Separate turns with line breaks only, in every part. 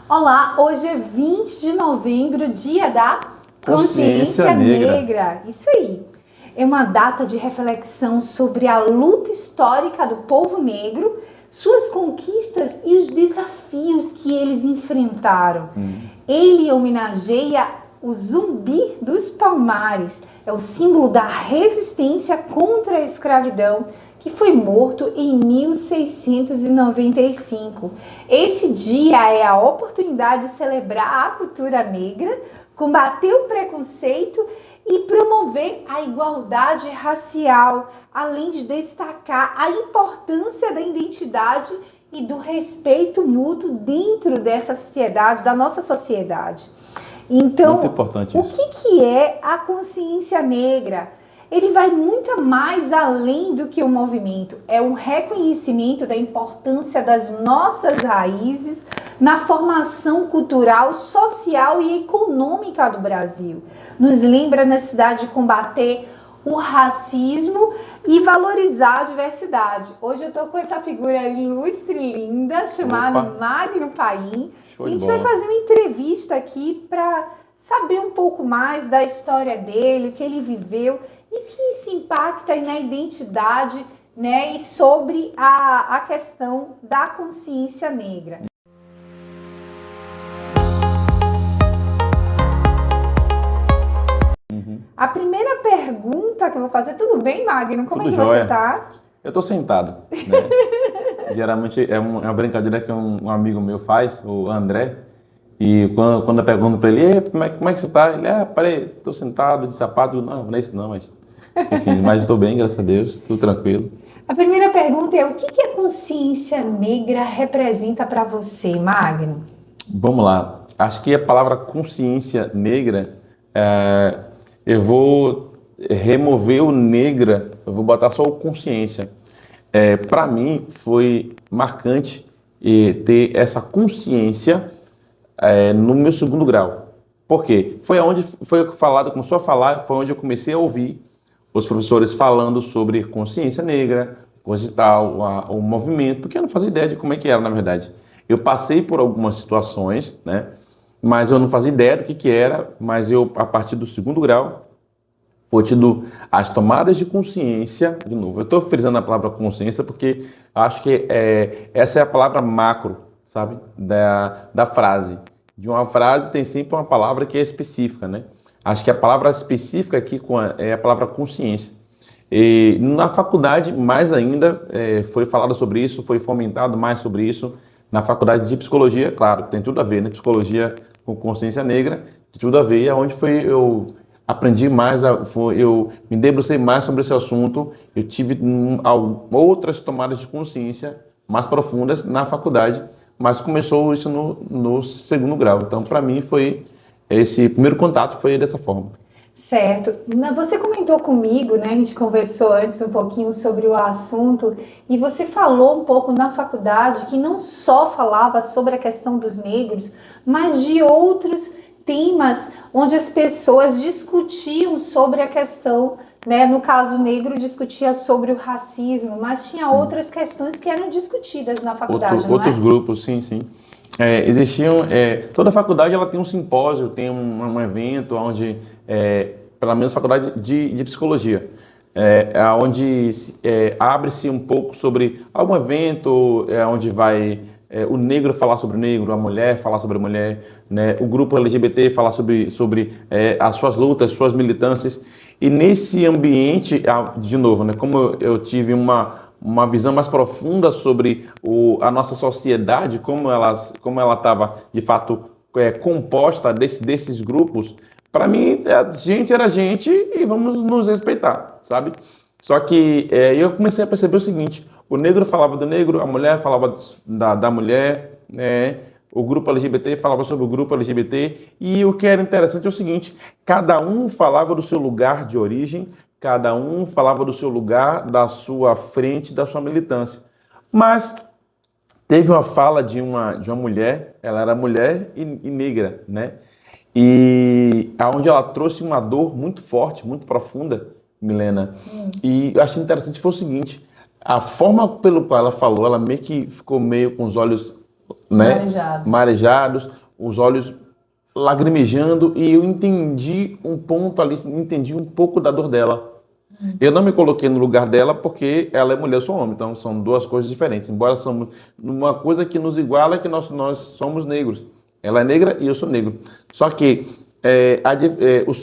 Olá, hoje é 20 de novembro, dia da
Consciência
Consciência
Negra.
Negra. Isso aí. É uma data de reflexão sobre a luta histórica do povo negro, suas conquistas e os desafios que eles enfrentaram. Ele homenageia o Zumbi dos Palmares, é o símbolo da resistência contra a escravidão, que foi morto em 1695. Esse dia é a oportunidade de celebrar a cultura negra, combater o preconceito e promover a igualdade racial, além de destacar a importância da identidade e do respeito mútuo dentro dessa sociedade, da nossa sociedade. Então,
Muito importante
o
isso.
que é a consciência negra? Ele vai muito mais além do que um movimento, é um reconhecimento da importância das nossas raízes na formação cultural, social e econômica do Brasil. Nos lembra a necessidade de combater o racismo e valorizar a diversidade. Hoje eu estou com essa figura ilustre e linda, chamada Magno Paim.
Show
A
de
gente
bola.
vai fazer uma entrevista aqui para saber um pouco mais da história dele, o que ele viveu e que isso impacta na identidade, né, e sobre a questão da consciência negra. A primeira pergunta que eu vou fazer, tudo bem, Magno? Como
Tudo
é que
jóia.
você tá?
Eu estou sentado, né? Geralmente é uma brincadeira que um amigo meu faz, o André, e quando eu pergunto para ele: como é que você está? Ele: peraí, estou sentado de sapato. Não, não é isso não, mas enfim, mas estou bem, graças a Deus, tudo tranquilo.
A primeira pergunta é: o que a consciência negra representa para você, Magno?
Vamos lá. Acho que a palavra consciência negra, eu vou remover o negra, eu vou botar só o consciência. Para mim foi marcante ter essa consciência no meu segundo grau. Por quê? Foi onde foi falado, começou a falar, foi onde eu comecei a ouvir os professores falando sobre consciência negra, coisa e tal, o movimento, porque eu não fazia ideia de como é que era, na verdade. Eu passei por algumas situações, né? Mas eu não fazia ideia do que era, mas eu, a partir do segundo grau, foi tido as tomadas de consciência, de novo, eu estou frisando a palavra consciência porque acho que essa é a palavra macro, sabe, da frase. De uma frase tem sempre uma palavra que é específica, né? Acho que a palavra específica aqui é a palavra consciência. E na faculdade, mais ainda, foi falado sobre isso, foi fomentado mais sobre isso. Na faculdade de psicologia, claro, tem tudo a ver, né? Psicologia com consciência negra, tem tudo a ver. É onde foi eu aprendi mais, eu me debrucei mais sobre esse assunto. Eu tive outras tomadas de consciência mais profundas na faculdade, mas começou isso no segundo grau. Então, para mim, foi esse primeiro contato foi dessa forma.
Certo. Você comentou comigo, né? A gente conversou antes um pouquinho sobre o assunto e você falou um pouco na faculdade que não só falava sobre a questão dos negros, mas de outros temas onde as pessoas discutiam sobre a questão, né? No caso negro, discutia sobre o racismo, mas tinha
Sim.
outras questões que eram discutidas na faculdade, não
Outros
é?
grupos, sim, sim. Toda faculdade ela tem um simpósio, tem um evento onde, pelo menos faculdade de psicologia, onde abre-se um pouco sobre algum evento, onde vai o negro falar sobre o negro, a mulher falar sobre a mulher, né, o grupo LGBT falar sobre as suas lutas, suas militâncias. E nesse ambiente, de novo, né, como eu tive uma visão mais profunda sobre a nossa sociedade, como ela estava, de fato, composta desses grupos, para mim, a gente era gente e vamos nos respeitar, sabe? Só que eu comecei a perceber o seguinte: o negro falava do negro, a mulher falava da mulher, né? O grupo LGBT falava sobre o grupo LGBT, e o que era interessante é o seguinte: cada um falava do seu lugar de origem, cada um falava do seu lugar, da sua frente, da sua militância. Mas teve uma fala de uma mulher, ela era mulher e negra, né? E aonde ela trouxe uma dor muito forte, muito profunda, Milena. E eu achei interessante foi o seguinte: a forma pelo qual ela falou, ela meio que ficou meio com os olhos né? Marejados, os olhos lagrimejando, e eu entendi um ponto ali, entendi um pouco da dor dela. Eu não me coloquei no lugar dela porque ela é mulher, eu sou homem, então são duas coisas diferentes. Embora somos uma coisa que nos iguala é que nós somos negros. Ela é negra e eu sou negro. Só que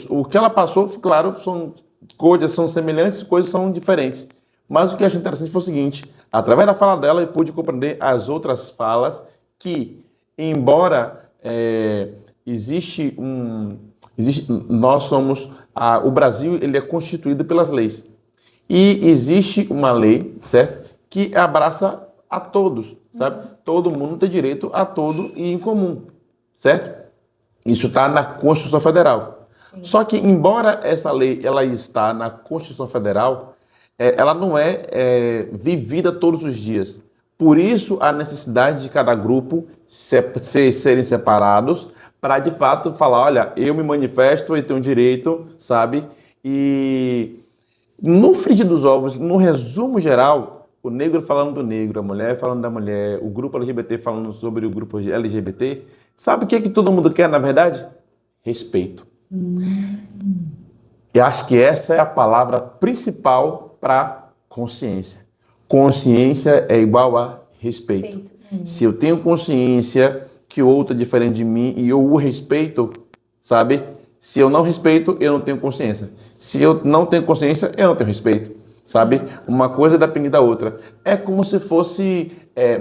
o que ela passou, claro, coisas são semelhantes, coisas são diferentes. Mas o que eu achei interessante foi o seguinte: através da fala dela, eu pude compreender as outras falas que, embora nós somos o Brasil, ele é constituído pelas leis. E existe uma lei, certo? Que abraça a todos, sabe? Todo mundo tem direito a todo e em comum, certo? Isso está na Constituição Federal. Sim. Só que, embora essa lei ela está na Constituição Federal, ela não é vivida todos os dias. Por isso, a necessidade de cada grupo serem separados para, de fato, falar, olha, eu me manifesto e tenho direito, sabe? E no frigir dos ovos, no resumo geral, o negro falando do negro, a mulher falando da mulher, o grupo LGBT falando sobre o grupo LGBT, sabe o que todo mundo quer, na verdade? Respeito. E acho que essa é a palavra principal para consciência. Consciência é igual a respeito. Se eu tenho consciência que o outro é diferente de mim e eu o respeito, sabe? Se eu não respeito, eu não tenho consciência. Se eu não tenho consciência, eu não tenho respeito, sabe? Uma coisa depende da outra. É como se fosse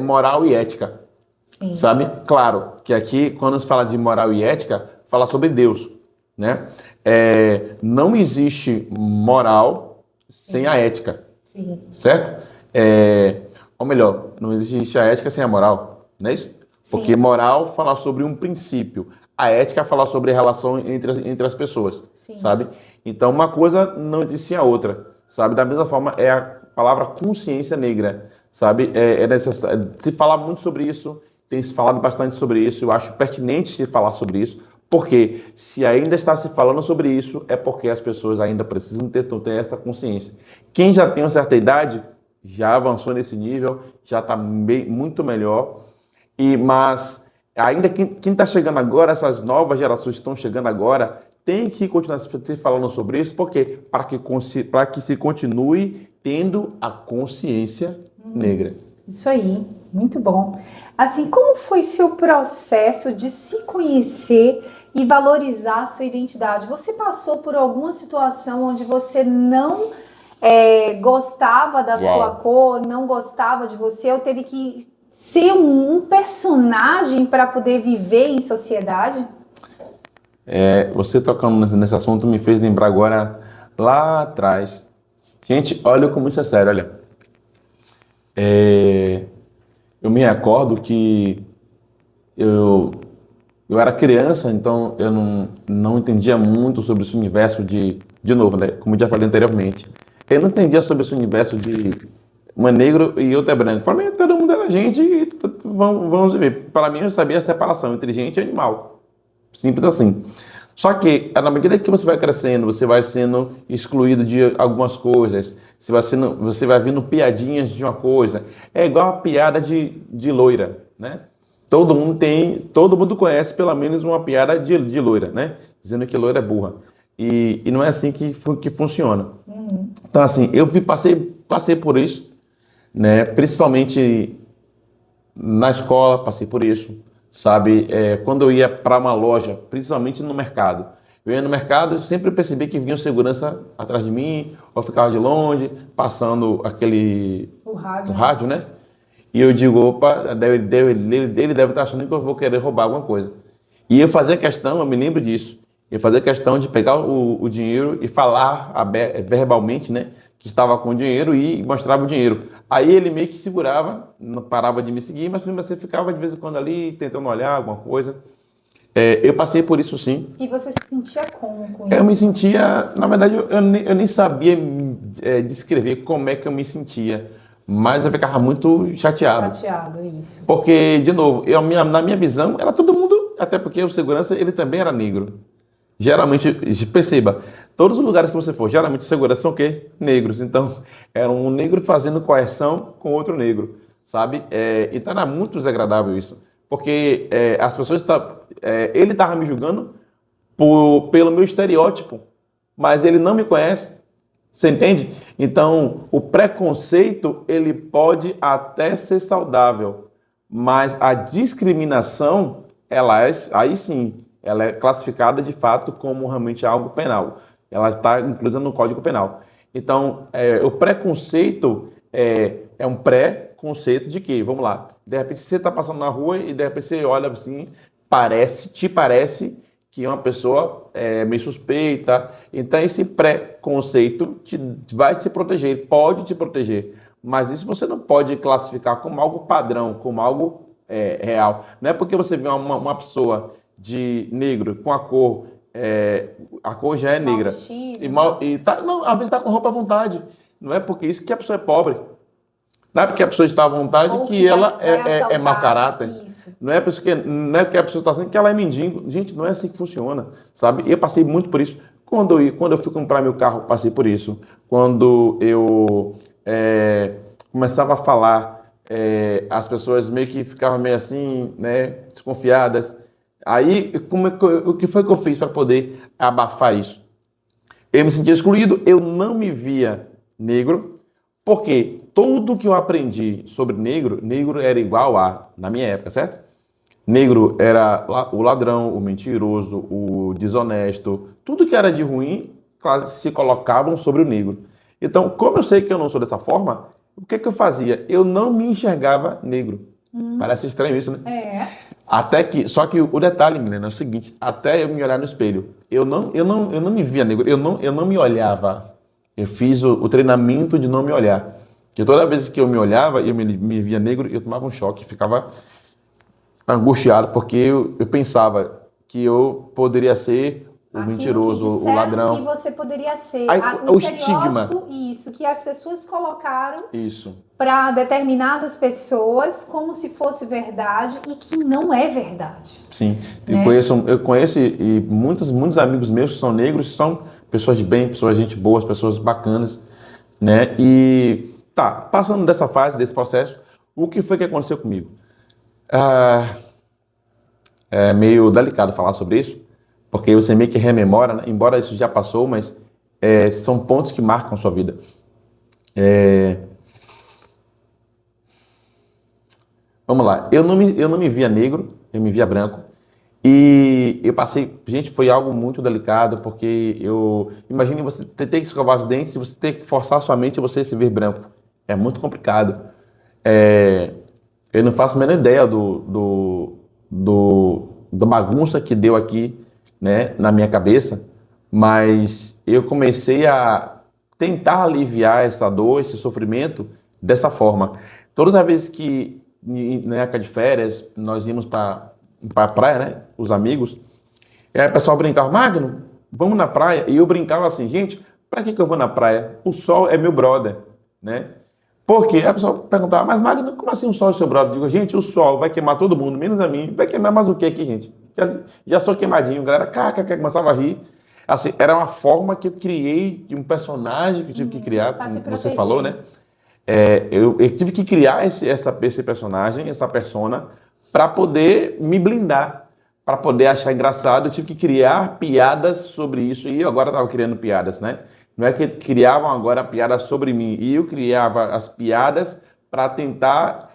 moral e ética, sim, sabe? Claro que aqui, quando se fala de moral e ética, fala sobre Deus, né? Não existe moral sem a ética, sim, certo? Ou melhor, não existe a ética sem a moral, não é isso? Porque moral fala sobre um princípio, a ética fala sobre a relação entre as pessoas, sim, sabe? Então, uma coisa não diz sim a outra, sabe? Da mesma forma, é a palavra consciência negra, sabe? É necessário se falar muito sobre isso, tem se falado bastante sobre isso, eu acho pertinente se falar sobre isso, porque se ainda está se falando sobre isso, é porque as pessoas ainda precisam ter essa consciência. Quem já tem uma certa idade, já avançou nesse nível, já está muito melhor. Mas ainda quem está chegando agora, essas novas gerações que estão chegando agora, tem que continuar se falando sobre isso, porque para que se continue tendo a consciência negra.
Isso aí, muito bom. Assim, como foi seu processo de se conhecer e valorizar a sua identidade? Você passou por alguma situação onde você não gostava da sua cor, não gostava de você, ou teve que ser um personagem para poder viver em sociedade?
Você tocando nesse assunto me fez lembrar agora, lá atrás. Gente, olha como isso é sério, olha. Eu me recordo que eu era criança, então eu não entendia muito sobre esse universo de novo, né? Como eu já falei anteriormente. Eu não entendia sobre esse universo de um é negro e outro é branco. Para mim, todo mundo era gente e vamos ver. Para mim, eu sabia a separação entre gente e animal. Simples assim. Só que, na medida que você vai crescendo, você vai sendo excluído de algumas coisas, você vai vendo piadinhas de uma coisa. É igual a piada de loira, né? Todo mundo conhece pelo menos uma piada de loira, né? Dizendo que loira é burra. E não é assim que funciona. Então, assim, passei por isso, né? Principalmente na escola, passei por isso, sabe? Quando eu ia para uma loja, principalmente no mercado. Eu ia no mercado e sempre percebi que vinha segurança atrás de mim, ou ficava de longe, passando o rádio, né? E eu digo, opa, ele deve estar achando que eu vou querer roubar alguma coisa. E eu fazia questão, eu me lembro disso, eu fazia questão de pegar o dinheiro e falar verbalmente, né, que estava com o dinheiro e mostrava o dinheiro. Aí ele meio que segurava, não parava de me seguir, mas você ficava de vez em quando ali tentando olhar alguma coisa. Eu passei por isso sim.
E você se sentia como com isso?
Eu me sentia, na verdade, eu nem sabia descrever como é que eu me sentia, mas eu ficava muito chateado.
Chateado, isso.
Porque, de novo, na minha visão, era todo mundo, até porque o segurança, ele também era negro. Geralmente, perceba, todos os lugares que você for, geralmente segurança são o quê? Negros. Então, era um negro fazendo coerção com outro negro, sabe? Então era muito desagradável isso. Porque as pessoas ele estava me julgando pelo meu estereótipo, mas ele não me conhece. Você entende? Então, o preconceito, ele pode até ser saudável, mas a discriminação, aí sim, ela é classificada de fato como realmente algo penal. Ela está incluída no Código Penal. Então, o preconceito é um pré-conceito de que, vamos lá, de repente você está passando na rua e de repente você olha assim, te parece que uma pessoa é meio suspeita. Então, esse pré-conceito vai te proteger, ele pode te proteger. Mas isso você não pode classificar como algo padrão, como algo real. Não é porque você vê uma pessoa de negro com a cor já é negra. Não, às vezes está com roupa à vontade. Não é porque isso que a pessoa é pobre. Não é porque a pessoa está à vontade que ela é mau caráter. Isso. Não é porque a pessoa está dizendo que ela é mendigo. Gente, não é assim que funciona, sabe? Eu passei muito por isso. Quando eu fui comprar meu carro, passei por isso. Quando eu começava a falar, as pessoas meio que ficavam meio assim, né, desconfiadas. Aí, o que foi que eu fiz para poder abafar isso? Eu me sentia excluído, eu não me via negro, porque tudo que eu aprendi sobre negro era igual na minha época, certo? Negro era o ladrão, o mentiroso, o desonesto, tudo que era de ruim quase se colocavam sobre o negro. Então, como eu sei que eu não sou dessa forma, o que eu fazia? Eu não me enxergava negro. Parece estranho isso, né? Só que o detalhe, Milena, é o seguinte, até eu me olhar no espelho, eu não me via negro, eu não me olhava. Eu fiz o treinamento de não me olhar. Porque toda vez que eu me olhava e eu me via negro, eu tomava um choque, ficava angustiado, porque eu pensava que eu poderia ser o mentiroso, o ladrão.
Que você poderia ser.
O estigma.
Isso, que as pessoas colocaram
isso
para determinadas pessoas como se fosse verdade e que não é verdade.
Sim, né? Eu conheço e muitos amigos meus que são negros, são pessoas de bem, pessoas de gente boas, pessoas bacanas, né? E passando dessa fase, desse processo, o que foi que aconteceu comigo? É meio delicado falar sobre isso, porque você meio que rememora, né? Embora isso já passou, mas são pontos que marcam a sua vida. Vamos lá, eu não me via negro, eu me via branco. E eu passei, gente, foi algo muito delicado, porque imagine você ter que escovar os dentes e você ter que forçar sua mente a você se ver branco. É muito complicado. Eu não faço a menor ideia da bagunça que deu aqui, né, na minha cabeça, mas eu comecei a tentar aliviar essa dor, esse sofrimento dessa forma. Todas as vezes que, na época de férias, nós íamos para a praia, né, os amigos, e aí o pessoal brincava, Magno, vamos na praia, e eu brincava assim, gente, para que eu vou na praia? O sol é meu brother, né? Porque a pessoa perguntava, mas Magno, como assim o sol é seu brother? Eu digo, gente, o sol vai queimar todo mundo, menos a mim. Vai queimar mais o que aqui, gente? Já sou queimadinho, galera, começava a rir. Assim, era uma forma que eu criei de um personagem que eu tive que criar, como você falou, né? Eu tive que criar esse personagem, essa persona, para poder me blindar, para poder achar engraçado. Eu tive que criar piadas sobre isso, e eu agora estava criando piadas, né? Não é que criavam agora piadas sobre mim, e eu criava as piadas para tentar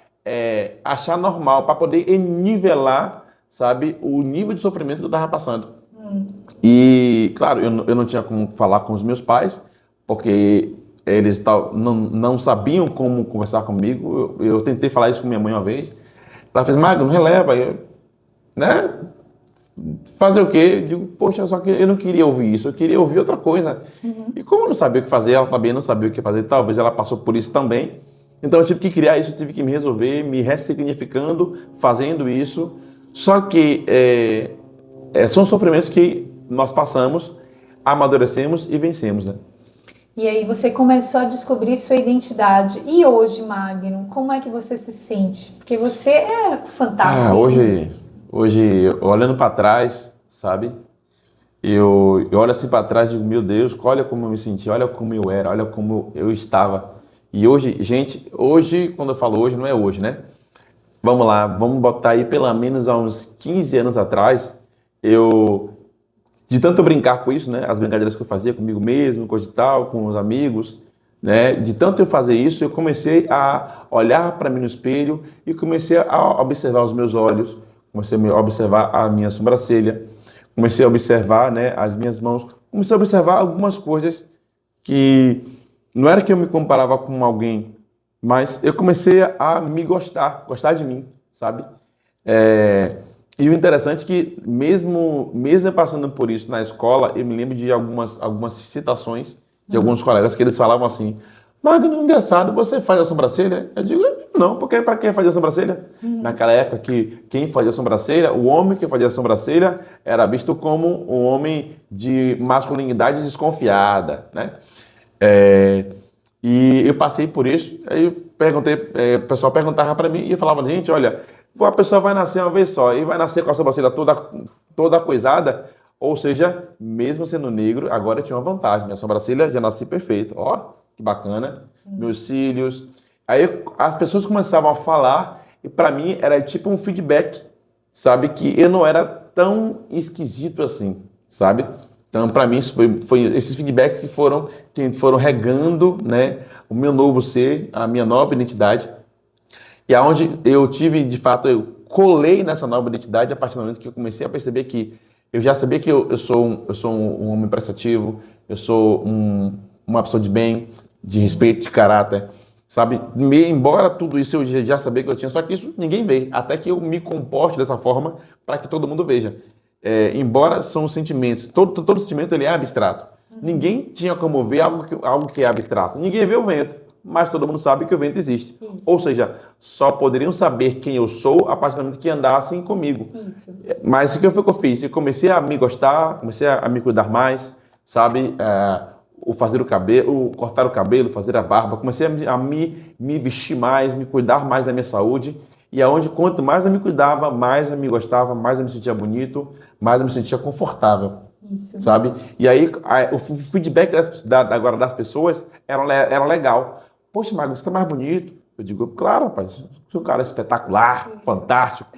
achar normal, para poder nivelar, sabe, o nível de sofrimento que eu estava passando. E, claro, eu não tinha como falar com os meus pais, porque eles não sabiam como conversar comigo. Eu tentei falar isso com minha mãe uma vez. Ela fez, Magno, releva, né? Fazer o quê? Eu digo, poxa, só que eu não queria ouvir isso, eu queria ouvir outra coisa. E como eu não sabia o que fazer, ela também não sabia o que fazer, talvez ela passou por isso também. Então eu tive que criar isso, eu tive que me resolver, me ressignificando, fazendo isso. Só que são sofrimentos que nós passamos, amadurecemos e vencemos, né?
E aí você começou a descobrir sua identidade. E hoje, Magno, como é que você se sente? Porque você é fantástico.
Hoje, olhando para trás, sabe? Eu olho assim para trás e digo, meu Deus, olha como eu me senti, olha como eu era, olha como eu estava. E hoje, gente, quando eu falo hoje, não é hoje, né? vamos lá, vamos botar aí pelo menos há uns 15 anos atrás, eu, de tanto brincar com isso, né, as brincadeiras que eu fazia comigo mesmo, coisa e tal, com os amigos, né, de tanto eu fazer isso, eu comecei a olhar para mim no espelho e comecei a observar os meus olhos, comecei a observar a minha sobrancelha, comecei a observar, né, as minhas mãos, comecei a observar algumas coisas que não era que eu me comparava com alguém, mas eu comecei a me gostar de mim, sabe? E o interessante é que mesmo eu passando por isso na escola, eu me lembro de algumas citações de alguns colegas que eles falavam assim: Magno, engraçado, você faz a sobrancelha? Eu digo, não, porque para quem fazia a sobrancelha? Naquela época que quem fazia a sobrancelha, o homem que fazia a sobrancelha era visto como um homem de masculinidade desconfiada, né? É, e eu passei por isso, aí eu perguntei, o pessoal perguntava para mim e eu falava, gente, olha, a pessoa vai nascer uma vez só e vai nascer com a sobrancelha toda coisada, ou seja, mesmo sendo negro, agora eu tinha uma vantagem, minha sobrancelha já nasci perfeita, ó, que bacana, meus cílios. Aí as pessoas começavam a falar e para mim era tipo um feedback, sabe, que eu não era tão esquisito assim, sabe? Então, para mim, isso foi esses feedbacks que foram regando, né, o meu novo ser, a minha nova identidade. E aonde eu tive, de fato, eu colei nessa nova identidade a partir do momento que eu comecei a perceber que eu já sabia que eu sou um homem prestativo, eu sou uma pessoa de bem, de respeito, de caráter, sabe? Embora tudo isso eu já sabia que eu tinha, só que isso ninguém vê, até que eu me comporte dessa forma para que todo mundo veja. Embora são sentimentos, todo sentimento ele é abstrato. Ninguém tinha como ver algo que é abstrato. Ninguém vê o vento, mas todo mundo sabe que o vento existe.
Isso.
Ou seja, só poderiam saber quem eu sou a partir do momento que andassem comigo.
Isso.
Mas o que foi que eu fiz? Eu comecei a me gostar, comecei a me cuidar mais, sabe? O fazer o cabelo, cortar o cabelo, fazer a barba. Comecei a me vestir mais, me cuidar mais da minha saúde. E aonde quanto mais eu me cuidava, mais eu me gostava, mais eu me sentia bonito, mais eu me sentia confortável.
Isso.
Sabe? E aí o feedback agora das pessoas era legal. Poxa, Magno, você tá mais bonito. Eu digo, claro, rapaz, você é um cara espetacular, fantástico.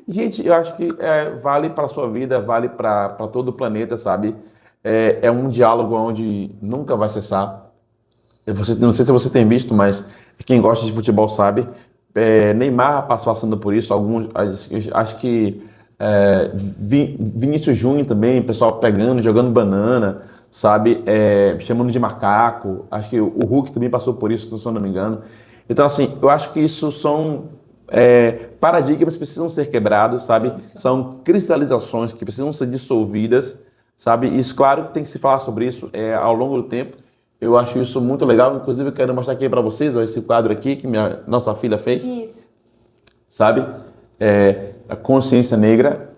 Gente, eu acho que vale para a sua vida, vale para todo o planeta, sabe? É um diálogo onde nunca vai cessar. Não sei se você tem visto, mas quem gosta de futebol sabe. Neymar passando por isso, acho que Vinícius Júnior também, pessoal pegando, jogando banana, sabe? Chamando de macaco. Acho que o Hulk também passou por isso, se eu não me engano. Então, assim, eu acho que isso são paradigmas que precisam ser quebrados, sabe? São cristalizações que precisam ser dissolvidas, sabe? Isso, claro, tem que se falar sobre isso ao longo do tempo. Eu acho isso muito legal. Inclusive, eu quero mostrar aqui para vocês, ó, esse quadro aqui que nossa filha fez.
Isso.
Sabe? A consciência negra.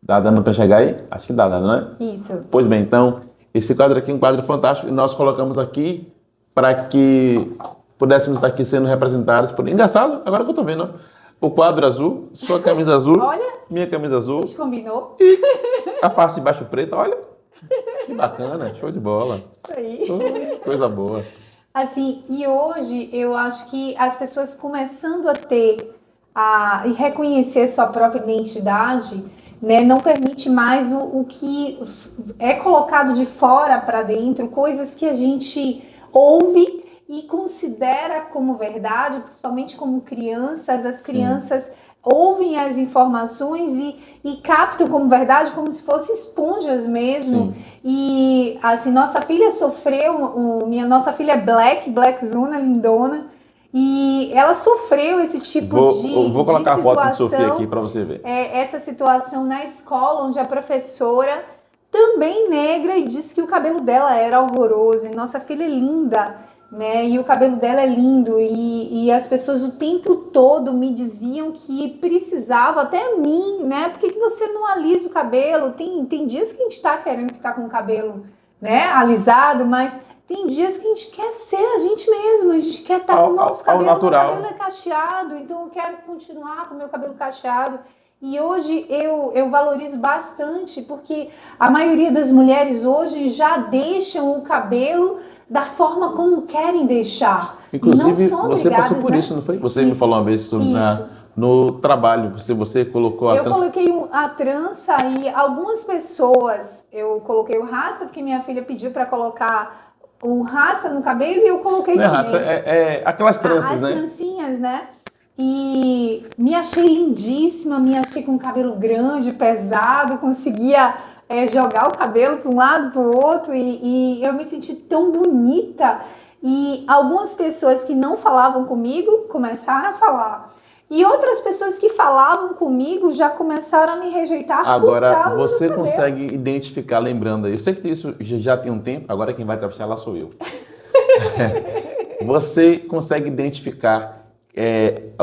Dá dando para chegar aí? Acho que dá, não é?
Isso.
Pois bem, então, esse quadro aqui é um quadro fantástico e nós colocamos aqui para que pudéssemos estar aqui sendo representados por... Engraçado, agora que eu tô vendo, ó. O quadro azul, sua camisa azul,
Olha,
minha camisa
a
azul,
gente combinou.
a parte de baixo preta, olha. Que bacana, show de bola.
Isso aí.
Coisa boa.
Assim, e hoje eu acho que as pessoas começando a ter e reconhecer sua própria identidade, né, não permite mais o que é colocado de fora para dentro, coisas que a gente ouve e considera como verdade, principalmente como crianças. As crianças ouvem as informações e captam como verdade, como se fossem esponjas mesmo. Sim. E assim, nossa filha sofreu, nossa filha é Blackzona, lindona, e ela sofreu esse tipo
vou colocar a foto de Sofia aqui para você ver.
Essa situação na escola, onde a professora, também negra, e disse que o cabelo dela era horroroso. E nossa filha é linda, né? E o cabelo dela é lindo. E as pessoas o tempo todo me diziam que precisava, até mim, né? Por que você não alisa o cabelo? Tem dias que a gente está querendo ficar com o cabelo, né, alisado, mas tem dias que a gente quer ser a gente mesmo, a gente quer estar com o nosso cabelo.
Natural.
Meu cabelo é cacheado, então eu quero continuar com o meu cabelo cacheado. E hoje eu valorizo bastante, porque a maioria das mulheres hoje já deixam o cabelo da forma como querem deixar.
Inclusive, você passou por isso, não foi? Você me falou uma vez no trabalho. Você colocou a
Eu
trança.
coloquei a trança e algumas pessoas, eu coloquei o rasta, porque minha filha pediu para colocar o rasta no cabelo e eu coloquei
Não é
também.
rasta, é aquelas tranças,
As
né?
trancinhas, né? E me achei lindíssima, me achei com cabelo grande, pesado, conseguia jogar o cabelo para um lado, para o outro, e eu me senti tão bonita. E algumas pessoas que não falavam comigo começaram a falar. E outras pessoas que falavam comigo já começaram a me rejeitar por
Agora,
causa do
você
cabelo.
consegue identificar, lembrando, eu sei que isso já tem um tempo, agora quem vai trabalhar lá sou eu. Você consegue identificar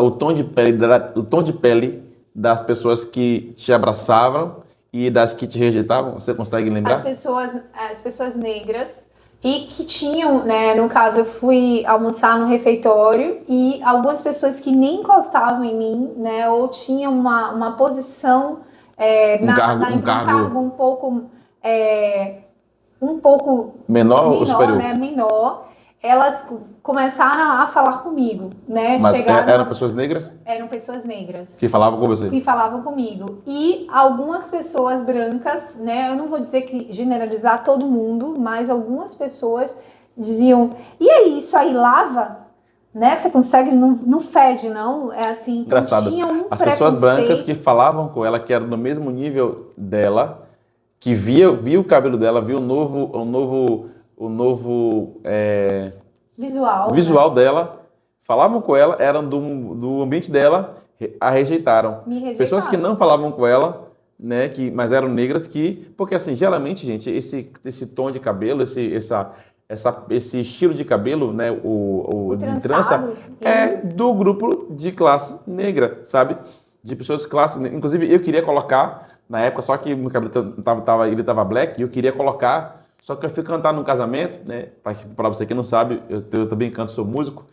o tom de pele, o tom de pele das pessoas que te abraçavam e das que te rejeitavam? Você consegue lembrar?
As pessoas negras e que tinham, né, no caso eu fui almoçar no refeitório e algumas pessoas que nem encostavam em mim, né, ou tinham uma posição
Um
um cargo
cargo
um pouco
menor ou
menor,
superior?
né, menor, elas começaram a falar comigo, né,
Mas eram
chegaram,
pessoas negras
eram pessoas negras
que falavam com você?
que falavam comigo. E algumas pessoas brancas, né? Eu não vou dizer que generalizar todo mundo, mas algumas pessoas diziam: e aí, isso aí lava? Né? Você consegue, não fede, não? É assim, então
Engraçado.
tinha um
As pessoas brancas
preconceito
que falavam com ela, que eram do mesmo nível dela, que via o cabelo dela, via o
visual, né?
visual dela, falavam com ela, eram do ambiente dela, a rejeitaram.
Me
Pessoas que
rejeitaram.
não falavam com ela, né, mas eram negras porque assim, geralmente, gente, esse tom de cabelo, esse estilo de cabelo, né,
O
de trança,
trançado,
é do grupo de classe negra, sabe? De pessoas de classe negra. Inclusive, eu queria colocar, na época, só que meu cabelo ele tava black, e eu queria colocar, só que eu fui cantar num casamento, né? Para você que não sabe, eu também canto, sou músico.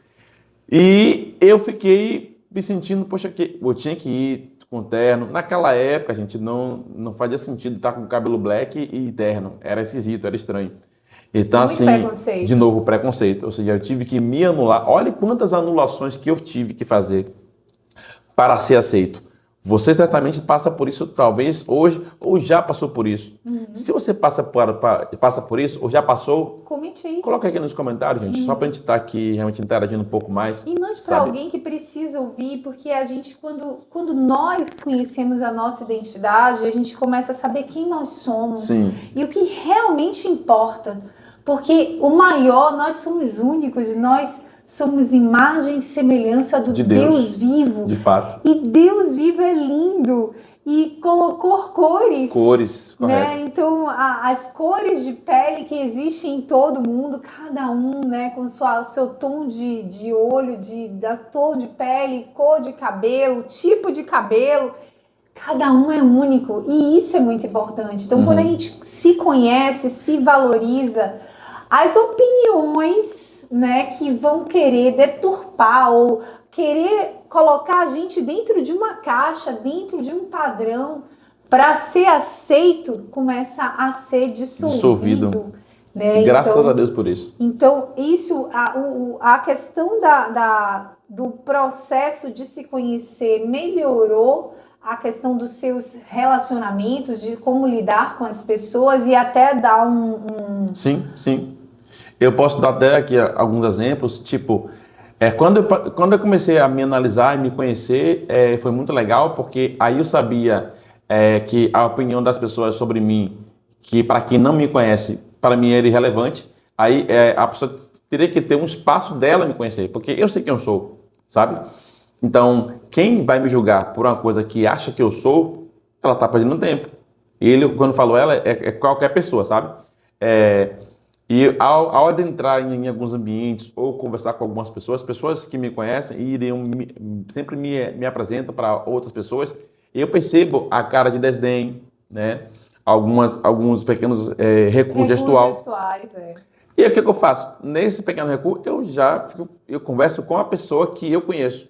E eu fiquei me sentindo, poxa, que eu tinha que ir com terno. Naquela época, gente, não fazia sentido estar com cabelo black e terno. Era esquisito, era estranho. Então,
muito
assim, de
preconceito.
novo, preconceito. Ou seja, eu tive que me anular. Olha quantas anulações que eu tive que fazer para ser aceito. Você certamente passa por isso, talvez hoje, ou já passou por isso. Se você passa por isso, ou já passou,
Cometi.
coloca aqui nos comentários, gente, só para a gente estar aqui realmente interagindo um pouco mais,
E mande para
sabe?
alguém que precisa ouvir, porque a gente, quando nós conhecemos a nossa identidade, a gente começa a saber quem nós somos
Sim,
e o que realmente importa. Porque o maior, nós somos únicos, nós somos imagem e semelhança do
de
Deus
Deus,
vivo.
de fato.
E Deus vivo é lindo e colocou
Cores,
né?
correto.
Então, as cores de pele que existem em todo mundo, cada um, né, com seu tom de olho, da tom de pele, cor de cabelo, tipo de cabelo, cada um é único e isso é muito importante. Então, quando a gente se conhece, se valoriza, as opiniões, né, que vão querer deturpar ou querer colocar a gente dentro de uma caixa, dentro de um padrão, para ser aceito, começa a ser dissolvido. Né?
Graças a Deus por isso.
Então, isso, a questão do processo de se conhecer melhorou a questão dos seus relacionamentos, de como lidar com as pessoas e até dar
Sim, sim. Eu posso dar até aqui alguns exemplos, tipo, quando eu comecei a me analisar e me conhecer, foi muito legal, porque aí eu sabia que a opinião das pessoas sobre mim, que para quem não me conhece, para mim era irrelevante, aí a pessoa teria que ter um espaço dela me conhecer, porque eu sei quem eu sou, sabe? Então, quem vai me julgar por uma coisa que acha que eu sou, ela está perdendo tempo. Ele, quando falo ela, é qualquer pessoa, sabe? E ao adentrar em alguns ambientes ou conversar com algumas pessoas, pessoas que me conhecem e sempre me apresentam para outras pessoas, eu percebo a cara de desdém, né? Alguns pequenos recuos gestual.
gestuais.
E o que eu faço? Nesse pequeno recuo, eu converso com a pessoa que eu conheço.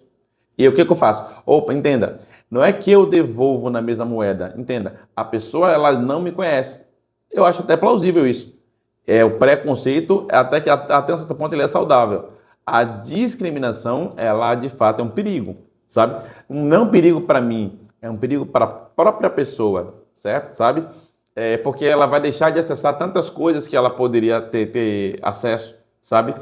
E o que eu faço? Opa, entenda, não é que eu devolvo na mesma moeda, entenda, a pessoa ela não me conhece. Eu acho até plausível isso. O preconceito, até um certo ponto, ele é saudável. A discriminação, ela de fato é um perigo, sabe? Não é um perigo para mim, é um perigo para a própria pessoa, certo? Sabe? Porque ela vai deixar de acessar tantas coisas que ela poderia ter acesso, sabe?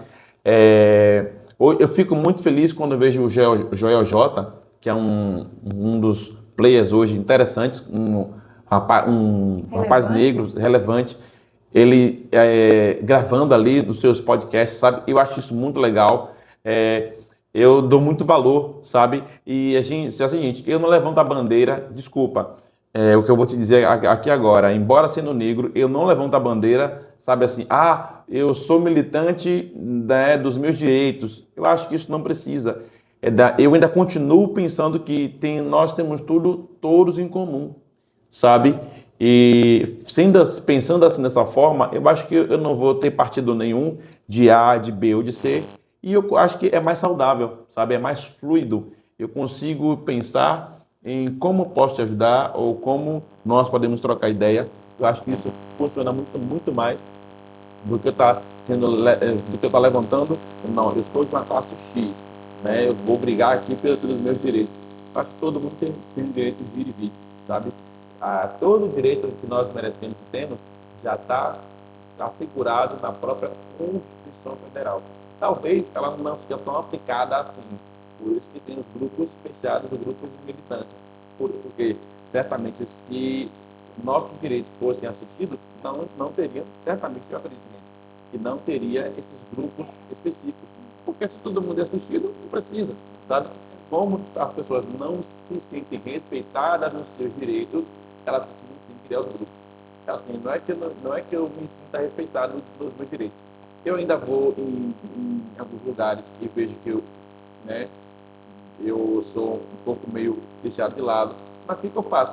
Eu fico muito feliz quando eu vejo o Joel J, que é um dos players hoje interessantes, um rapaz negro, relevante, ele gravando ali nos seus podcasts, sabe? Eu acho isso muito legal. Eu dou muito valor, sabe? E a gente, é o seguinte, eu não levanto a bandeira, desculpa, o que eu vou te dizer aqui agora, embora sendo negro, eu não levanto a bandeira, sabe assim, eu sou militante, né, dos meus direitos. Eu acho que isso não precisa. Eu ainda continuo pensando que nós temos todos em comum, sabe? E pensando assim dessa forma, eu acho que eu não vou ter partido nenhum de A, de B ou de C. E eu acho que é mais saudável, sabe? É mais fluido. Eu consigo pensar em como posso te ajudar ou como nós podemos trocar ideia. Eu acho que isso funciona muito, muito mais do que eu estar levantando. Não, eu sou de uma classe X, né? Eu vou brigar aqui pelos meus direitos. Eu acho que todo mundo tem direito de ir e vir, sabe? Todo o direito que nós merecemos e temos já está assegurado na própria Constituição Federal. Talvez ela não seja tão aplicada assim. Por isso que tem os grupos fechados, os grupos de militância. Porque, certamente, se nossos direitos fossem assistidos, não teriam, certamente, eu acredito que não teria esses grupos específicos. Porque se todo mundo é assistido, não precisa, sabe? Como as pessoas não se sentem respeitadas nos seus direitos, elas precisam sim criar os grupos. Assim, não é que eu me sinta respeitado nos meus direitos. Eu ainda vou em alguns lugares que vejo que eu sou um pouco meio deixado de lado. Mas o que eu faço?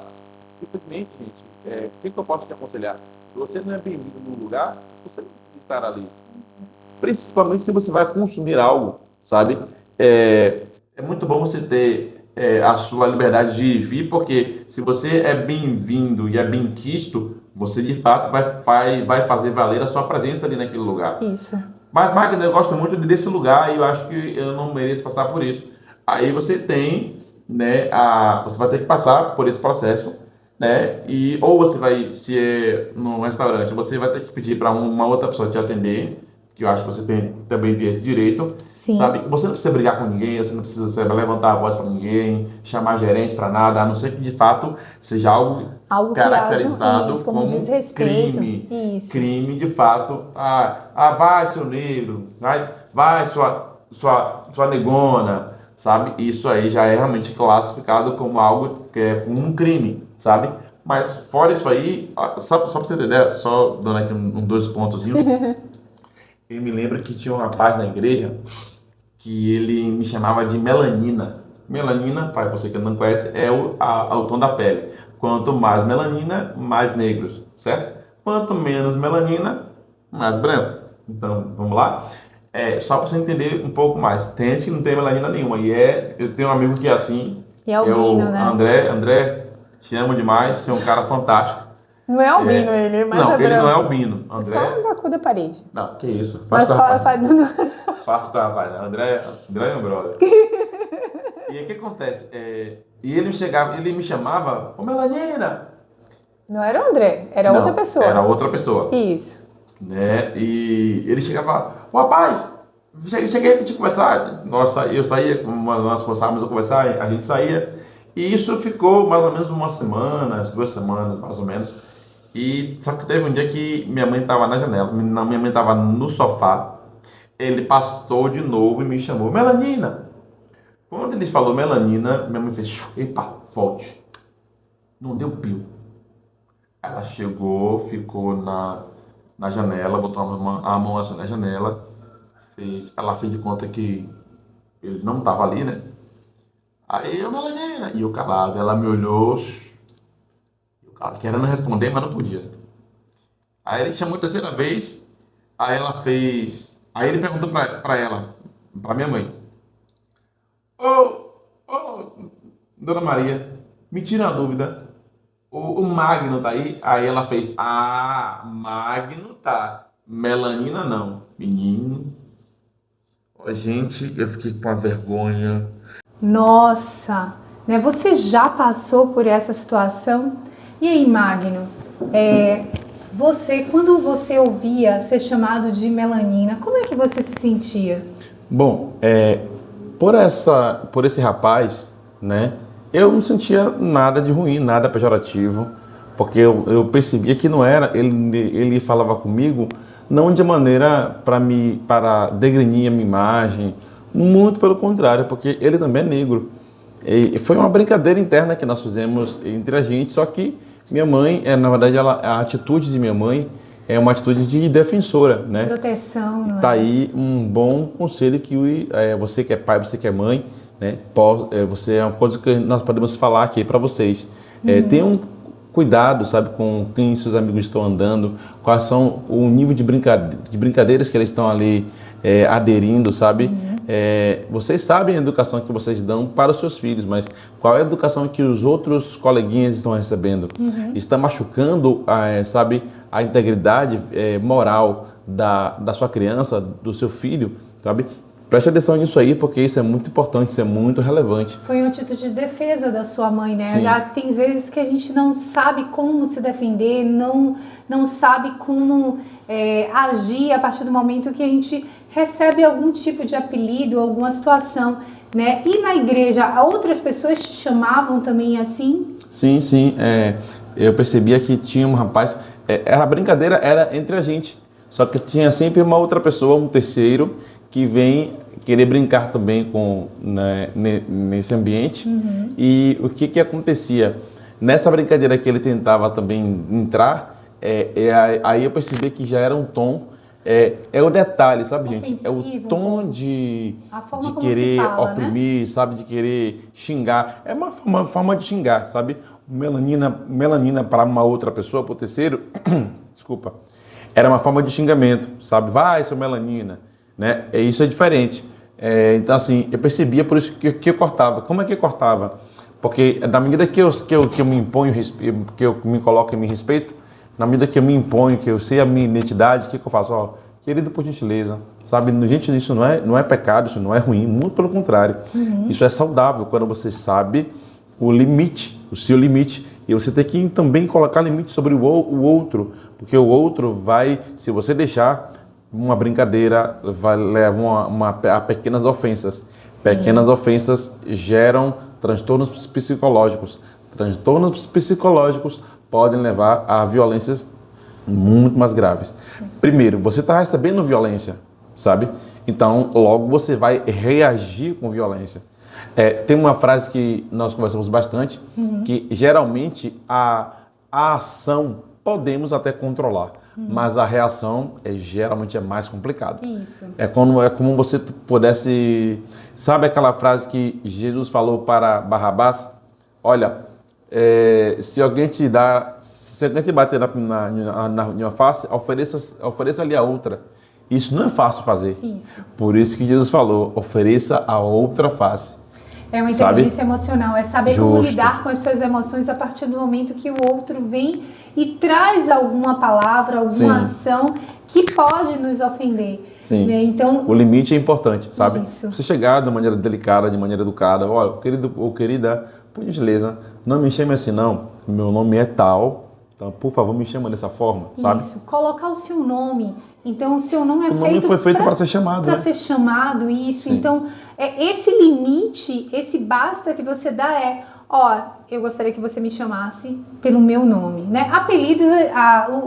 Simplesmente, gente, o que eu posso te aconselhar? Se você não é bem-vindo num lugar, você não precisa estar ali. Principalmente se você vai consumir algo, sabe? É muito bom você ter a sua liberdade de ir e vir, porque se você é bem-vindo e é bem-quisto, você de fato vai fazer valer a sua presença ali naquele lugar.
Isso.
Mas, Magda, eu gosto muito desse lugar e eu acho que eu não mereço passar por isso. Aí você tem, né, você vai ter que passar por esse processo, né? Ou você vai, se é num restaurante, você vai ter que pedir para uma outra pessoa te atender, que eu acho que você também tem esse direito.
Sim.
Sabe? Você não precisa brigar com ninguém, você não precisa levantar a voz para ninguém, chamar gerente para nada, a não ser que de fato seja algo caracterizado
isso,
como
desrespeito.
Crime.
Isso.
Crime de fato. Vai, seu negro, vai sua negona, sabe? Isso aí já é realmente classificado como algo que é um crime, sabe? Mas fora isso aí, só para você ter ideia, só dando aqui dois pontozinhos. Eu me lembro que tinha um rapaz na igreja que ele me chamava de melanina. Melanina, para você que não conhece, é o tom da pele. Quanto mais melanina, mais negros, certo? Quanto menos melanina, mais branco. Então, vamos lá? Só para você entender um pouco mais. Tem gente que não tem melanina nenhuma. Eu tenho um amigo que é assim.
E albino, né?
André, te amo demais. Você é um cara fantástico.
Não é albino ele, é mais
Não,
branco.
ele não é albino. André...
Só da cor da parede.
Não, que isso.
Mas
Faço pra rapaz. André é meu brother. E aí o que acontece? E ele me chamava, ô Melanina!
Não era o André, era outra pessoa.
Era outra pessoa.
Isso.
Né? E ele chegava, ô rapaz, cheguei pra te conversar. Eu saía, nós começávamos a conversar, a gente saía. E isso ficou mais ou menos uma semana, 2 semanas, mais ou menos. Só que teve um dia que minha mãe estava na janela, minha mãe estava no sofá. Ele passou de novo e me chamou, Melanina! Quando ele falou melanina, minha mãe fez, epa, volte. Não deu pio. Ela chegou, ficou na janela, botou a mão assim na janela, ela fez de conta que ele não estava ali, né? Aí eu, melanina! E eu calado, ela me olhou, querendo responder, mas não podia. Aí ele chamou a terceira vez, aí ele perguntou pra ela, pra minha mãe, Dona Maria, me tira uma dúvida, o Magno tá aí? Aí ela fez, Magno tá, melanina não. Menino, gente, eu fiquei com uma vergonha.
Nossa, né? Você já passou por essa situação? E aí, Magno, quando você ouvia ser chamado de Melanina, como é que você se sentia?
Bom, por esse rapaz, né, eu não sentia nada de ruim, nada pejorativo, porque eu percebia que não era, ele falava comigo não de maneira para degrenir a minha imagem, muito pelo contrário, porque ele também é negro. E foi uma brincadeira interna que nós fizemos entre a gente, só que minha mãe, na verdade, a atitude de minha mãe é uma atitude de defensora, né?
Proteção, não é?
Tá aí um bom conselho que você que é pai, você que é mãe, né? Você é uma coisa que nós podemos falar aqui para vocês. Tenham cuidado, sabe, com quem seus amigos estão andando, quais são o nível de brincadeiras que eles estão ali aderindo, sabe? Vocês sabem a educação que vocês dão para os seus filhos, mas qual é a educação que os outros coleguinhas estão recebendo? Está machucando, sabe, a integridade moral da sua criança, do seu filho, sabe? Preste atenção nisso aí, porque isso é muito importante, isso é muito relevante.
Foi uma atitude de defesa da sua mãe, né?
Sim.
Já tem vezes que a gente não sabe como se defender, não sabe como agir a partir do momento que a gente recebe algum tipo de apelido, alguma situação, né? E na igreja, outras pessoas te chamavam também assim?
Sim, sim. Eu percebia que tinha um rapaz... a brincadeira era entre a gente, só que tinha sempre uma outra pessoa, um terceiro, que vem querer brincar também nesse ambiente. E o que acontecia? Nessa brincadeira que ele tentava também entrar, aí eu percebi que já era um tom, o detalhe, sabe, gente? É o tom de querer oprimir, né? Sabe, de querer xingar. É uma forma de xingar, sabe? Melanina para uma outra pessoa, para o terceiro, desculpa, era uma forma de xingamento, sabe? Vai, seu melanina. Né? Isso é diferente. Então, assim, eu percebia, por isso que eu cortava. Como é que eu cortava? Porque na medida que eu me imponho, que eu me coloco e me respeito, na medida que eu me imponho, que eu sei a minha identidade, o que eu faço? Ó, querido, por gentileza, sabe? Gente, isso não é pecado, isso não é ruim, muito pelo contrário. Isso é saudável quando você sabe o limite, o seu limite. E você tem que também colocar limite sobre o outro, porque o outro vai, se você deixar... uma brincadeira vai levar a pequenas ofensas. Sim. Pequenas ofensas geram transtornos psicológicos. Transtornos psicológicos podem levar a violências muito mais graves. Primeiro, você está recebendo violência, sabe? Então, logo você vai reagir com violência. Tem uma frase que nós conversamos bastante, que geralmente a ação podemos até controlar. Mas a reação geralmente é mais complicado.
Isso.
É como você pudesse... Sabe aquela frase que Jesus falou para Barrabás? Olha, se alguém te bater na face, ofereça-lhe a outra. Isso não é fácil fazer.
Isso.
Por isso que Jesus falou, ofereça a outra face.
É uma inteligência emocional, é saber como
Justo.
lidar com as suas emoções a partir do momento que o outro vem e traz alguma palavra, alguma ação que pode nos ofender.
Sim.
Né? Então,
o limite é importante, sabe?
Isso.
Você chegar de maneira delicada, de maneira educada, olha, querido ou querida, por gentileza, não me chame assim não, meu nome é tal, então por favor me chama dessa forma, sabe?
Isso, colocar o seu nome. Então, o seu nome
o nome foi feito para ser chamado.
Para ser chamado, isso. Sim. Então, esse limite, esse basta que você dá eu gostaria que você me chamasse pelo meu nome, né? Apelidos,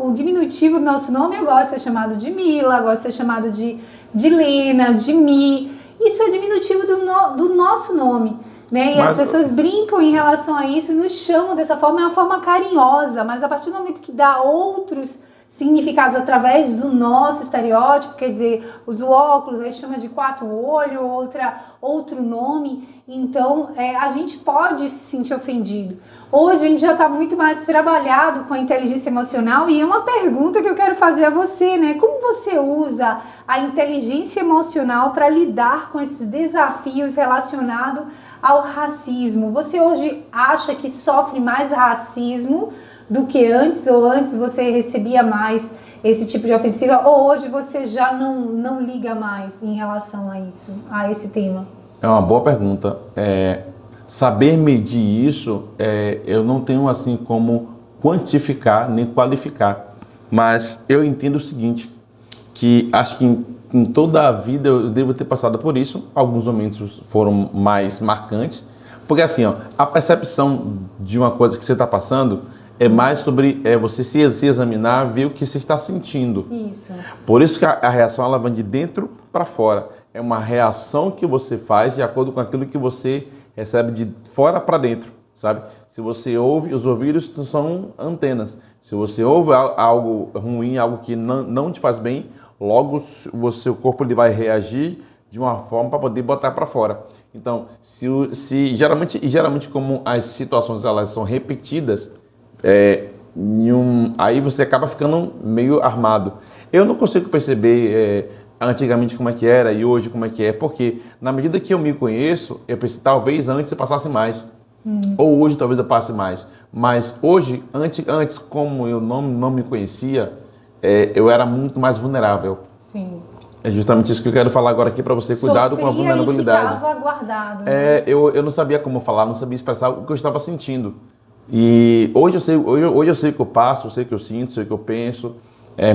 o diminutivo do nosso nome, eu gosto de ser chamado de Mila, eu gosto de ser chamado de Lena, de Mi. Isso é diminutivo do nosso nome, né? E as pessoas brincam em relação a isso, nos chamam dessa forma, é uma forma carinhosa, mas a partir do momento que dá outros significados através do nosso estereótipo, quer dizer, usa o óculos, aí chama de quatro olhos, outro nome, então a gente pode se sentir ofendido. Hoje a gente já está muito mais trabalhado com a inteligência emocional e é uma pergunta que eu quero fazer a você, né? Como você usa a inteligência emocional para lidar com esses desafios relacionados ao racismo? Você hoje acha que sofre mais racismo do que antes, ou antes você recebia mais esse tipo de ofensiva, ou hoje você já não liga mais em relação a isso, a esse tema?
É uma boa pergunta. Saber medir isso, eu não tenho assim como quantificar nem qualificar, mas eu entendo o seguinte, que acho que em toda a vida eu devo ter passado por isso. Alguns momentos foram mais marcantes, porque assim, ó, a percepção de uma coisa que você está passando é mais sobre você se examinar, ver o que você está sentindo.
Isso.
Por isso que a reação ela vem de dentro para fora. É uma reação que você faz de acordo com aquilo que você recebe de fora para dentro, sabe? Se você ouve, os ouvidos são antenas. Se você ouve algo ruim, algo que não te faz bem, logo o seu corpo ele vai reagir de uma forma para poder botar para fora. Então, se geralmente como as situações elas são repetidas, aí você acaba ficando meio armado. Eu não consigo perceber antigamente como é que era e hoje como é que é, porque na medida que eu me conheço, eu pensei, talvez antes eu passasse mais, ou hoje talvez eu passe mais. Mas hoje, antes como eu não me conhecia, eu era muito mais vulnerável.
Sim.
É justamente isso que eu quero falar agora aqui para você, cuidado com a vulnerabilidade.
E ficava guardado, né?
Eu não sabia como falar, não sabia expressar o que eu estava sentindo. E hoje eu sei o que eu passo, eu sei o que eu sinto, sei o que eu penso.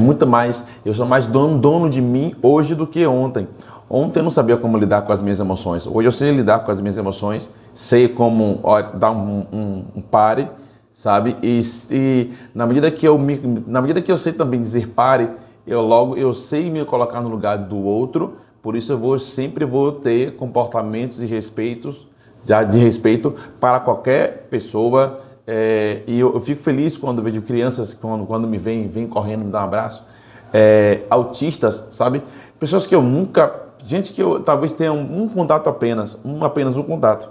Muito mais, eu sou mais dono de mim hoje do que ontem. Ontem eu não sabia como lidar com as minhas emoções. Hoje eu sei lidar com as minhas emoções, sei como dar um pare, sabe? E na medida que eu sei também dizer pare, eu sei me colocar no lugar do outro. Por isso sempre vou ter comportamentos de respeito para qualquer pessoa. E eu fico feliz quando vejo crianças, quando me vêm correndo me dar um abraço, autistas, sabe? Pessoas que eu nunca, gente que eu talvez tenha um contato apenas um contato,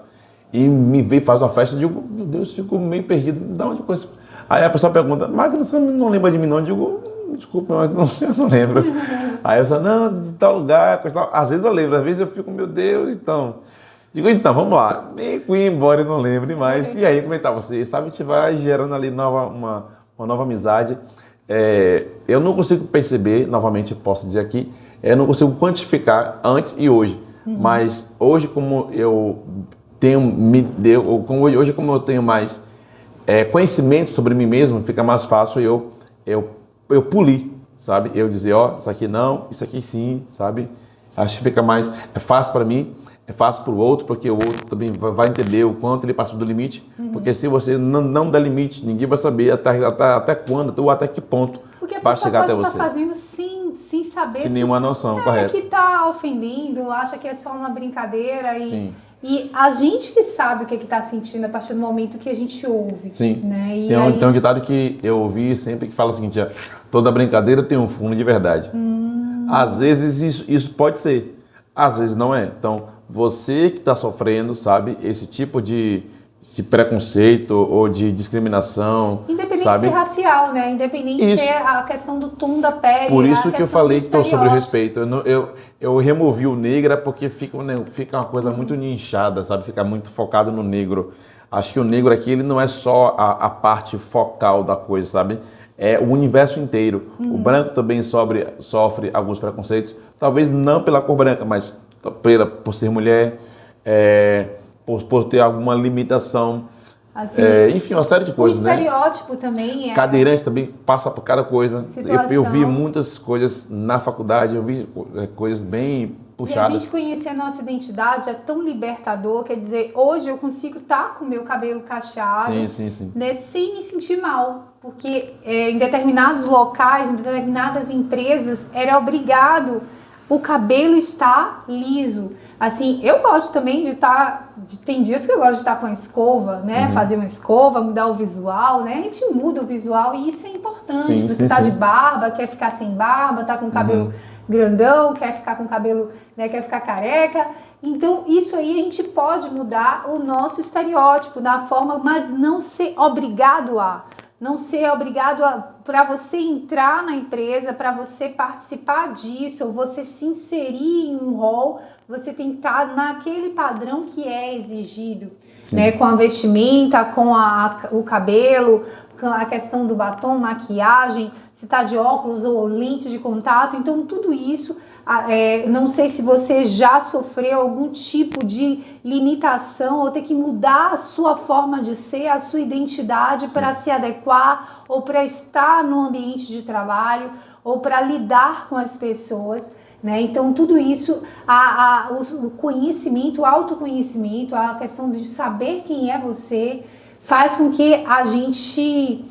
e me vê, faz uma festa, eu digo, meu Deus, fico meio perdido, da onde coisa? Aí a pessoa pergunta, Magno, você não lembra de mim não? Eu digo, desculpa, mas eu não lembro. Aí a pessoa, não, de tal lugar, coisa tal. Às vezes eu lembro, às vezes eu fico, meu Deus, então... Digo, então, vamos lá. Meio que ir embora e não lembre mais. E aí, como é que tá você? Sabe, a gente vai gerando ali uma nova amizade. Eu não consigo perceber, novamente posso dizer aqui, eu não consigo quantificar antes e hoje. Mas hoje, como eu tenho, hoje como eu tenho mais conhecimento sobre mim mesmo, fica mais fácil eu polir, sabe? Eu dizer, ó, isso aqui não, isso aqui sim, sabe? Acho que fica mais, fácil para mim. É fácil para o outro, porque o outro também vai entender o quanto ele passou do limite. Porque se você não der limite, ninguém vai saber até quando, ou até que ponto vai chegar até você.
Porque a pessoa pode estar fazendo sem saber.
Sem nenhuma noção, correto.
Que está ofendendo, acha que é só uma brincadeira.
Sim.
E a gente que sabe o que está sentindo a partir do momento que a gente ouve.
Sim.
Né?
Tem um ditado que eu ouvi sempre que fala o seguinte, toda brincadeira tem um fundo de verdade. Às vezes isso pode ser, às vezes não é. Então, você que está sofrendo, sabe, esse tipo de preconceito ou de discriminação,
independente
sabe?
de ser racial, né? Independente de ser a questão do tom da pele.
Por isso que eu falei que estou sobre o respeito. Eu removi o negra porque fica uma coisa muito nichada, sabe? Fica muito focado no negro. Acho que o negro aqui ele não é só a parte focal da coisa, sabe? É o universo inteiro. O branco também sofre alguns preconceitos, talvez não pela cor branca, mas por ser mulher, por ter alguma limitação,
assim,
enfim, uma série de coisas,
né? O estereótipo também
cadeirante também passa por cada coisa. Eu vi muitas coisas na faculdade, eu vi coisas bem puxadas.
E a gente conhecer a nossa identidade é tão libertador, quer dizer, hoje eu consigo estar com o meu cabelo cacheado,
sim.
Né, sem me sentir mal, porque em determinados locais, em determinadas empresas, era obrigado o cabelo estar liso. Assim, eu gosto também de estar... Tem dias que eu gosto de estar com a escova, né? Fazer uma escova, mudar o visual, né? A gente muda o visual e isso é importante. Você tá de barba, quer ficar sem barba, tá com o cabelo grandão, quer ficar com o cabelo, né? Quer ficar careca. Então, isso aí a gente pode mudar o nosso estereótipo da forma, mas não ser obrigado a... Não ser obrigado para você entrar na empresa, para você participar disso, ou você se inserir em um rol, você tem que estar naquele padrão que é exigido, né? Com a vestimenta, com o cabelo, com a questão do batom, maquiagem, se está de óculos ou lente de contato. Então, tudo isso Não sei se você já sofreu algum tipo de limitação ou ter que mudar a sua forma de ser, a sua identidade para se adequar ou para estar no ambiente de trabalho ou para lidar com as pessoas, né? Então tudo isso, o conhecimento, o autoconhecimento, a questão de saber quem é você, faz com que a gente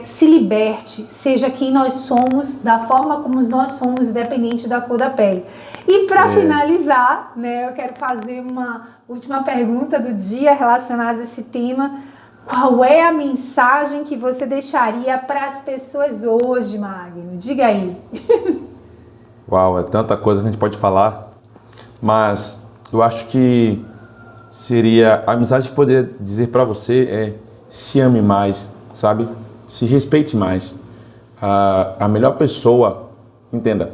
se liberte, seja quem nós somos, da forma como nós somos, independente da cor da pele. E para finalizar, né, eu quero fazer uma última pergunta do dia relacionada a esse tema. Qual é a mensagem que você deixaria para as pessoas hoje, Magno? Diga aí.
Uau, é tanta coisa que a gente pode falar, mas eu acho que seria a mensagem que eu poderia dizer para você é: se ame mais, sabe? Se respeite mais. A melhor pessoa, entenda,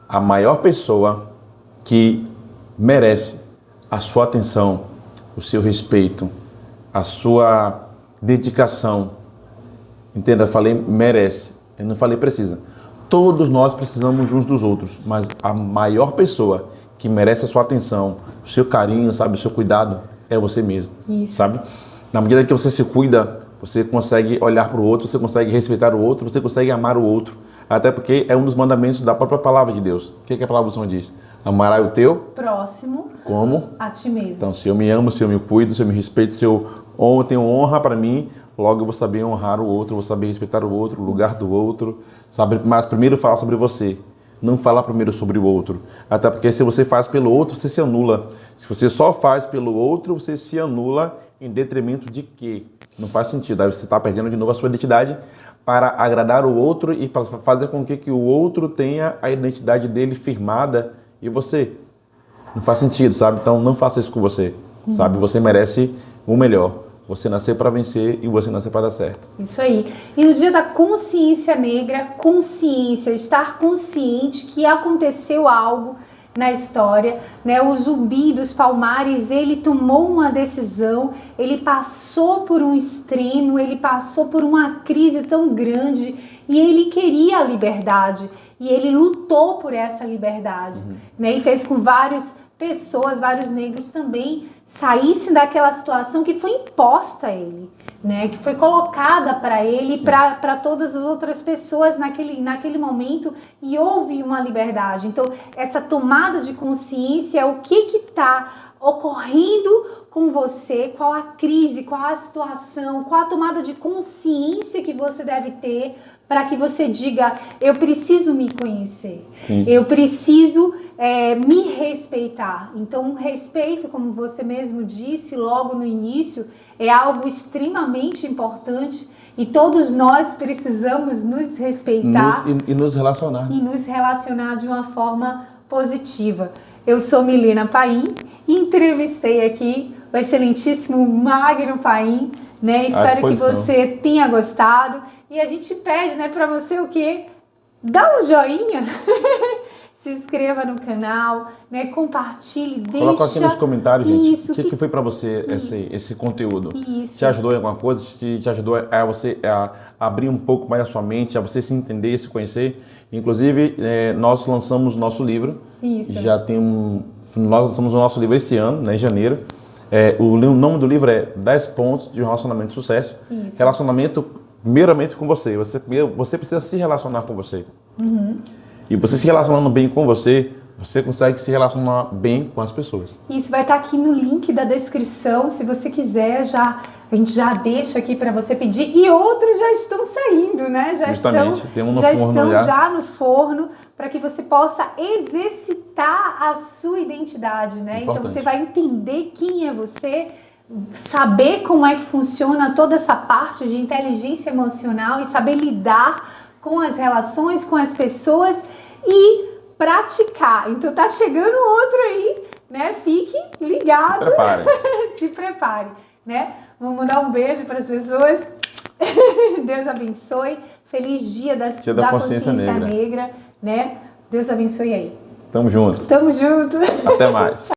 a maior pessoa que merece a sua atenção, o seu respeito, a sua dedicação, entenda, eu falei merece, eu não falei precisa. Todos nós precisamos uns dos outros, mas a maior pessoa que merece a sua atenção, o seu carinho, sabe, o seu cuidado, é você mesmo, sabe? Na medida que você se cuida, você consegue olhar para o outro, você consegue respeitar o outro, você consegue amar o outro. Até porque é um dos mandamentos da própria palavra de Deus. O que a palavra do Senhor diz? Amarás o teu
próximo
como
a ti mesmo.
Então, se eu me amo, se eu me cuido, se eu me respeito, se eu tenho honra para mim, logo eu vou saber honrar o outro, vou saber respeitar o outro, o lugar do outro. Sabe? Mas primeiro fala sobre você. Não fala primeiro sobre o outro. Até porque se você faz pelo outro, você se anula. Se você só faz pelo outro, você se anula em detrimento de quê? Não faz sentido. Aí você está perdendo de novo a sua identidade para agradar o outro e para fazer com que o outro tenha a identidade dele firmada e você. Não faz sentido, sabe? Então não faça isso com você, sabe? Você merece o melhor. Você nasceu para vencer e você nasceu para dar certo.
Isso aí. E no dia da consciência negra, consciência, estar consciente que aconteceu algo na história, né? O Zumbi dos Palmares, ele tomou uma decisão, ele passou por um extremo, ele passou por uma crise tão grande e ele queria a liberdade e ele lutou por essa liberdade, né? E fez com várias pessoas, vários negros também saíssem daquela situação que foi imposta a ele, né? Que foi colocada para ele, para todas as outras pessoas naquele momento, e houve uma liberdade. Então, essa tomada de consciência é o que está ocorrendo com você, qual a crise, qual a situação, qual a tomada de consciência que você deve ter para que você diga: eu preciso me conhecer, eu preciso me respeitar. Então, o respeito, como você mesmo disse logo no início, é algo extremamente importante e todos nós precisamos nos respeitar
e nos relacionar.
E nos relacionar de uma forma positiva. Eu sou Milena Paim, entrevistei aqui o excelentíssimo Magno Paim, né? Espero que você tenha gostado e a gente pede, né, para você o quê? Dá um joinha. Se inscreva no canal, né? Compartilhe, deixa...
Coloca aqui nos comentários, gente, o que foi para você esse conteúdo? Te ajudou em alguma coisa? Te ajudou a você abrir um pouco mais a sua mente, a você se entender, se conhecer? Inclusive, nós lançamos nosso livro. Nós lançamos o nosso livro esse ano, né, em janeiro. O nome do livro é 10 pontos de um relacionamento de sucesso. Relacionamento, primeiramente, com você. Você precisa se relacionar com você. E você se relacionando bem com você consegue se relacionar bem com as pessoas. Isso vai estar aqui no link da descrição, se você quiser, a gente já deixa aqui para você pedir. E outros já estão saindo, né? Tem um no forno já no forno, para que você possa exercitar a sua identidade, né? Importante. Então você vai entender quem é você, saber como é que funciona toda essa parte de inteligência emocional e saber lidar com as relações, com as pessoas e praticar. Então tá chegando outro aí, né? Fique ligado. Se prepare. Se prepare, né? Vamos mandar um beijo para as pessoas. Deus abençoe. Feliz dia da Consciência Negra, né? Deus abençoe aí. Tamo junto. Tamo junto. Até mais.